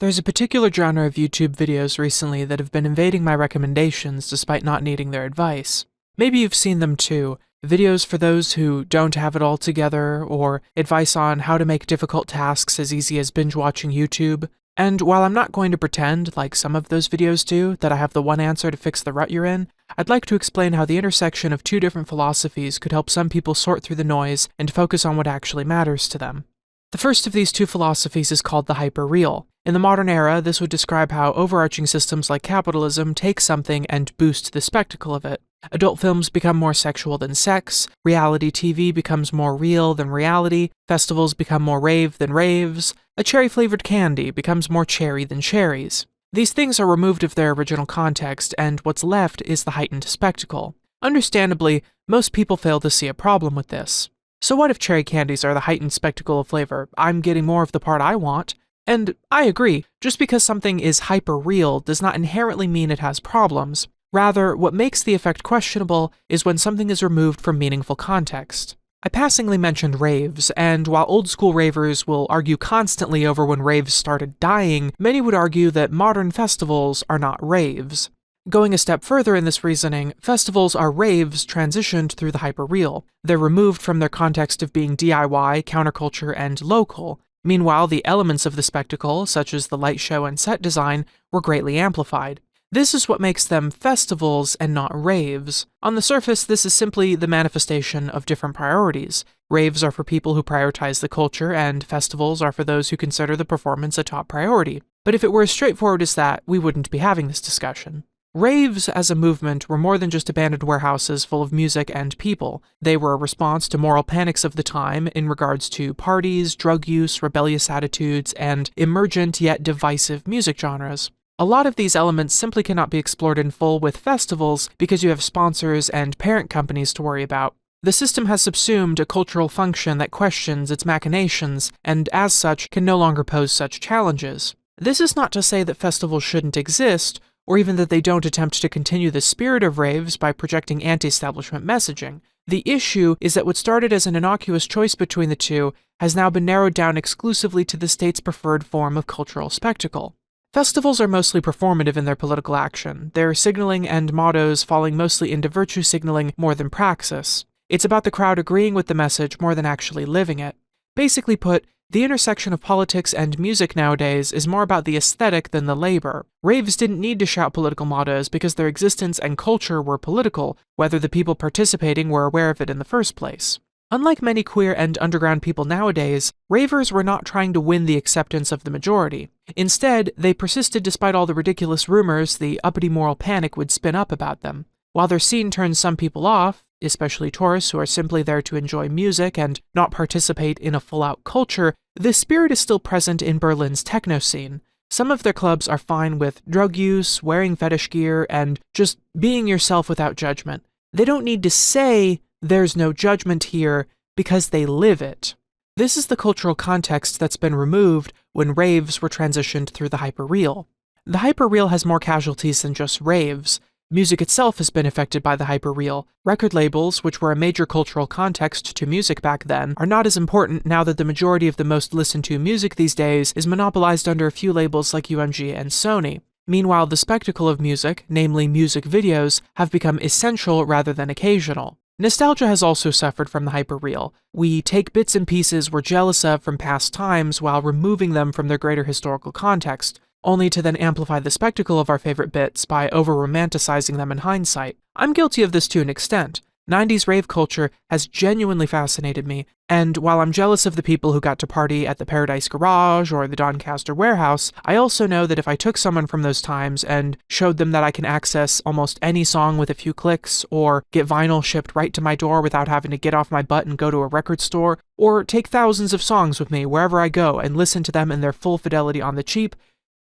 There's a particular genre of YouTube videos recently that have been invading my recommendations despite not needing their advice. Maybe you've seen them too, videos for those who don't have it all together, or advice on how to make difficult tasks as easy as binge-watching YouTube. And while I'm not going to pretend, like some of those videos do, that I have the one answer to fix the rut you're in, I'd like to explain how the intersection of two different philosophies could help some people sort through the noise and focus on what actually matters to them. The first of these two philosophies is called the Hyperreal. In the modern era, this would describe how overarching systems like capitalism take something and boost the spectacle of it. Adult films become more sexual than sex, reality TV becomes more real than reality, festivals become more rave than raves, a cherry-flavored candy becomes more cherry than cherries. These things are removed of their original context, and what's left is the heightened spectacle. Understandably, most people fail to see a problem with this. So what if cherry candies are the heightened spectacle of flavor? I'm getting more of the part I want. And I agree, just because something is hyper-real does not inherently mean it has problems. Rather, what makes the effect questionable is when something is removed from meaningful context. I passingly mentioned raves, and while old-school ravers will argue constantly over when raves started dying, many would argue that modern festivals are not raves. Going a step further in this reasoning, festivals are raves transitioned through the hyperreal. They're removed from their context of being DIY, counterculture, and local. Meanwhile, the elements of the spectacle, such as the light show and set design, were greatly amplified. This is what makes them festivals and not raves. On the surface, this is simply the manifestation of different priorities. Raves are for people who prioritize the culture, and festivals are for those who consider the performance a top priority. But if it were as straightforward as that, we wouldn't be having this discussion. Raves as a movement were more than just abandoned warehouses full of music and people. They were a response to moral panics of the time in regards to parties, drug use, rebellious attitudes, and emergent yet divisive music genres. A lot of these elements simply cannot be explored in full with festivals because you have sponsors and parent companies to worry about. The system has subsumed a cultural function that questions its machinations, and as such can no longer pose such challenges. This is not to say that festivals shouldn't exist, or even that they don't attempt to continue the spirit of raves by projecting anti-establishment messaging. The issue is that what started as an innocuous choice between the two has now been narrowed down exclusively to the state's preferred form of cultural spectacle. Festivals are mostly performative in their political action, their signaling and mottos falling mostly into virtue signaling more than praxis. It's about the crowd agreeing with the message more than actually living it. Basically put, the intersection of politics and music nowadays is more about the aesthetic than the labor. Raves didn't need to shout political mottos because their existence and culture were political, whether the people participating were aware of it in the first place. Unlike many queer and underground people nowadays, ravers were not trying to win the acceptance of the majority. Instead, they persisted despite all the ridiculous rumors the uppity moral panic would spin up about them. While their scene turns some people off, especially tourists who are simply there to enjoy music and not participate in a full-out culture, the spirit is still present in Berlin's techno scene. Some of their clubs are fine with drug use, wearing fetish gear, and just being yourself without judgment. They don't need to say, "There's no judgment here," because they live it. This is the cultural context that's been removed when raves were transitioned through the hyperreal. The hyperreal has more casualties than just raves. Music itself has been affected by the hyperreal. Record labels, which were a major cultural context to music back then, are not as important now that the majority of the most listened to music these days is monopolized under a few labels like UMG and Sony. Meanwhile, the spectacle of music, namely music videos, have become essential rather than occasional. Nostalgia has also suffered from the hyperreal. We take bits and pieces we're jealous of from past times while removing them from their greater historical context, only to then amplify the spectacle of our favorite bits by over-romanticizing them in hindsight. I'm guilty of this to an extent. 90s rave culture has genuinely fascinated me, and while I'm jealous of the people who got to party at the Paradise Garage or the Doncaster Warehouse, I also know that if I took someone from those times and showed them that I can access almost any song with a few clicks, or get vinyl shipped right to my door without having to get off my butt and go to a record store, or take thousands of songs with me wherever I go and listen to them in their full fidelity on the cheap,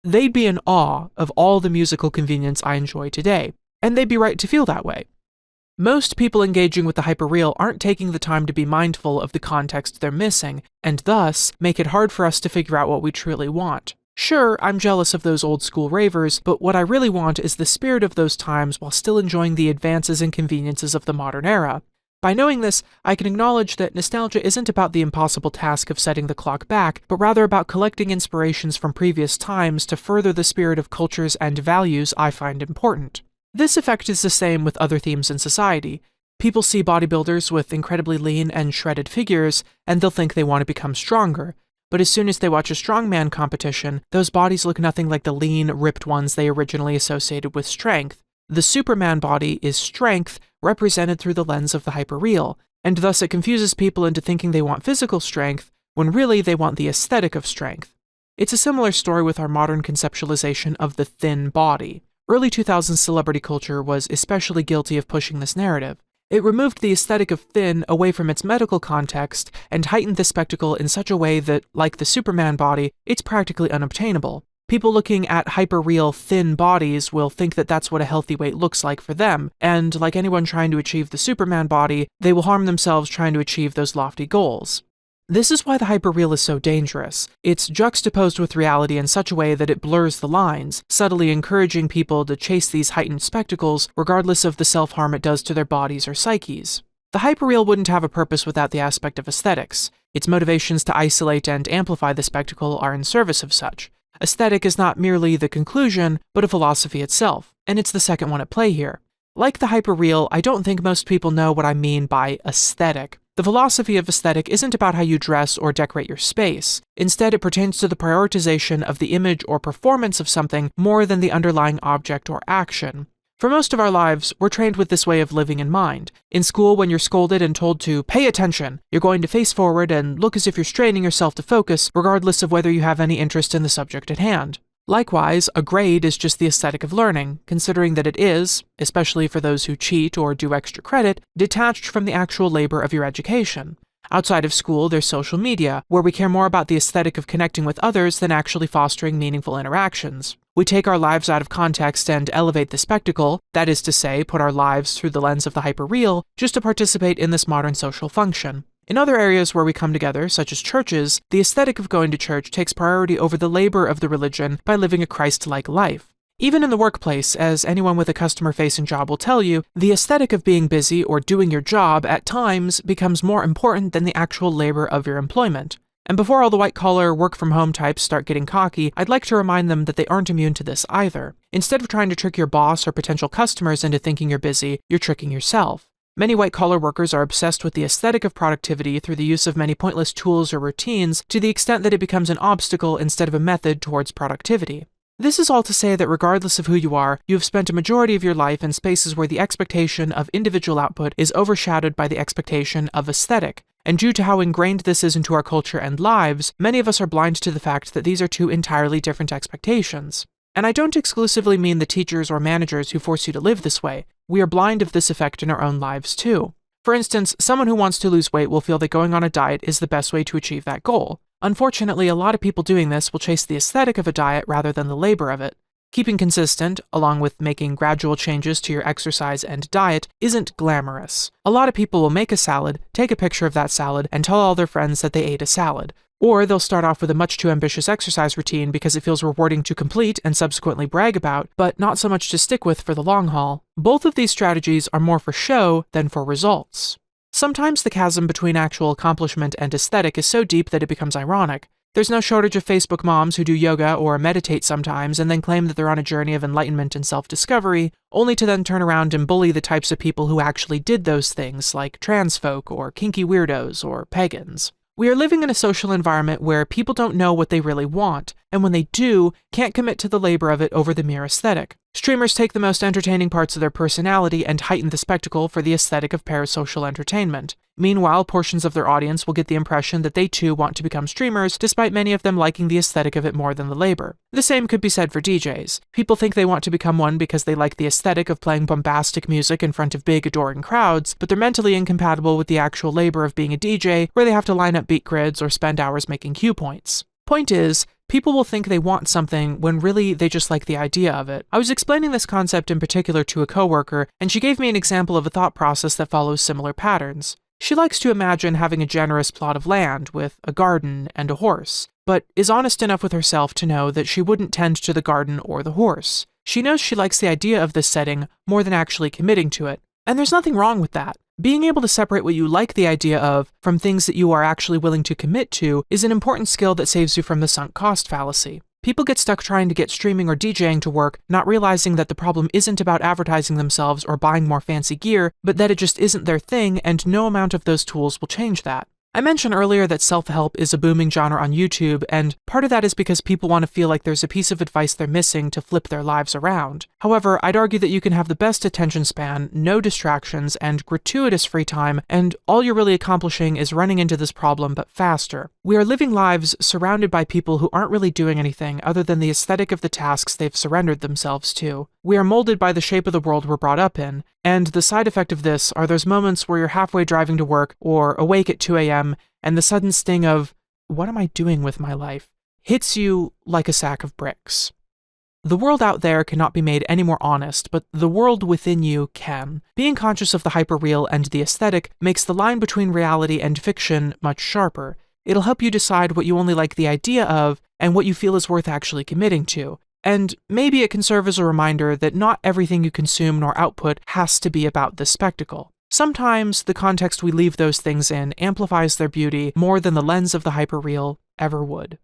they'd be in awe of all the musical convenience I enjoy today, and they'd be right to feel that way. Most people engaging with the hyperreal aren't taking the time to be mindful of the context they're missing, and thus make it hard for us to figure out what we truly want. Sure, I'm jealous of those old-school ravers, but what I really want is the spirit of those times while still enjoying the advances and conveniences of the modern era. By knowing this, I can acknowledge that nostalgia isn't about the impossible task of setting the clock back, but rather about collecting inspirations from previous times to further the spirit of cultures and values I find important. This effect is the same with other themes in society. People see bodybuilders with incredibly lean and shredded figures, and they'll think they want to become stronger. But as soon as they watch a strongman competition, those bodies look nothing like the lean, ripped ones they originally associated with strength. The Superman body is strength represented through the lens of the hyperreal, and thus it confuses people into thinking they want physical strength, when really they want the aesthetic of strength. It's a similar story with our modern conceptualization of the thin body. Early 2000s celebrity culture was especially guilty of pushing this narrative. It removed the aesthetic of thin away from its medical context and heightened the spectacle in such a way that, like the Superman body, it's practically unobtainable. People looking at hyperreal thin bodies will think that that's what a healthy weight looks like for them, and like anyone trying to achieve the Superman body, they will harm themselves trying to achieve those lofty goals. This is why the hyperreal is so dangerous. It's juxtaposed with reality in such a way that it blurs the lines, subtly encouraging people to chase these heightened spectacles regardless of the self-harm it does to their bodies or psyches. The hyperreal wouldn't have a purpose without the aspect of aesthetics. Its motivations to isolate and amplify the spectacle are in service of such. Aesthetic is not merely the conclusion, but a philosophy itself, and it's the second one at play here. Like the hyperreal, I don't think most people know what I mean by aesthetic. The philosophy of aesthetic isn't about how you dress or decorate your space. Instead, it pertains to the prioritization of the image or performance of something more than the underlying object or action. For most of our lives, we're trained with this way of living in mind. In school, when you're scolded and told to pay attention, you're going to face forward and look as if you're straining yourself to focus, regardless of whether you have any interest in the subject at hand. Likewise, a grade is just the aesthetic of learning, considering that it is, especially for those who cheat or do extra credit, detached from the actual labor of your education. Outside of school, there's social media, where we care more about the aesthetic of connecting with others than actually fostering meaningful interactions. We take our lives out of context and elevate the spectacle, that is to say, put our lives through the lens of the hyperreal, just to participate in this modern social function. In other areas where we come together, such as churches, the aesthetic of going to church takes priority over the labor of the religion by living a Christ-like life. Even in the workplace, as anyone with a customer-facing job will tell you, the aesthetic of being busy or doing your job at times becomes more important than the actual labor of your employment. And before all the white-collar, work-from-home types start getting cocky, I'd like to remind them that they aren't immune to this either. Instead of trying to trick your boss or potential customers into thinking you're busy, you're tricking yourself. Many white-collar workers are obsessed with the aesthetic of productivity through the use of many pointless tools or routines to the extent that it becomes an obstacle instead of a method towards productivity. This is all to say that regardless of who you are, you have spent a majority of your life in spaces where the expectation of individual output is overshadowed by the expectation of aesthetic, and due to how ingrained this is into our culture and lives, many of us are blind to the fact that these are two entirely different expectations. And I don't exclusively mean the teachers or managers who force you to live this way. We are blind of this effect in our own lives too. For instance, someone who wants to lose weight will feel that going on a diet is the best way to achieve that goal. Unfortunately, a lot of people doing this will chase the aesthetic of a diet rather than the labor of it. Keeping consistent, along with making gradual changes to your exercise and diet, isn't glamorous. A lot of people will make a salad, take a picture of that salad, and tell all their friends that they ate a salad. Or they'll start off with a much too ambitious exercise routine because it feels rewarding to complete and subsequently brag about, but not so much to stick with for the long haul. Both of these strategies are more for show than for results. Sometimes the chasm between actual accomplishment and aesthetic is so deep that it becomes ironic. There's no shortage of Facebook moms who do yoga or meditate sometimes and then claim that they're on a journey of enlightenment and self-discovery, only to then turn around and bully the types of people who actually did those things, like trans folk or kinky weirdos or pagans. We are living in a social environment where people don't know what they really want, and when they do, can't commit to the labor of it over the mere aesthetic. Streamers take the most entertaining parts of their personality and heighten the spectacle for the aesthetic of parasocial entertainment. Meanwhile, portions of their audience will get the impression that they too want to become streamers, despite many of them liking the aesthetic of it more than the labor. The same could be said for DJs. People think they want to become one because they like the aesthetic of playing bombastic music in front of big, adoring crowds, but they're mentally incompatible with the actual labor of being a DJ, where they have to line up beat grids or spend hours making cue points. Point is, people will think they want something when really they just like the idea of it. I was explaining this concept in particular to a coworker, and she gave me an example of a thought process that follows similar patterns. She likes to imagine having a generous plot of land with a garden and a horse, but is honest enough with herself to know that she wouldn't tend to the garden or the horse. She knows she likes the idea of this setting more than actually committing to it. And there's nothing wrong with that. Being able to separate what you like the idea of from things that you are actually willing to commit to is an important skill that saves you from the sunk cost fallacy. People get stuck trying to get streaming or DJing to work, not realizing that the problem isn't about advertising themselves or buying more fancy gear, but that it just isn't their thing, and no amount of those tools will change that. I mentioned earlier that self-help is a booming genre on YouTube, and part of that is because people want to feel like there's a piece of advice they're missing to flip their lives around. However, I'd argue that you can have the best attention span, no distractions, and gratuitous free time, and all you're really accomplishing is running into this problem but faster. We are living lives surrounded by people who aren't really doing anything other than the aesthetic of the tasks they've surrendered themselves to. We are molded by the shape of the world we're brought up in, and the side effect of this are those moments where you're halfway driving to work or awake at 2 a.m. and the sudden sting of, what am I doing with my life, hits you like a sack of bricks. The world out there cannot be made any more honest, but the world within you can. Being conscious of the hyperreal and the aesthetic makes the line between reality and fiction much sharper. It'll help you decide what you only like the idea of and what you feel is worth actually committing to. And maybe it can serve as a reminder that not everything you consume nor output has to be about this spectacle. Sometimes the context we leave those things in amplifies their beauty more than the lens of the hyperreal ever would.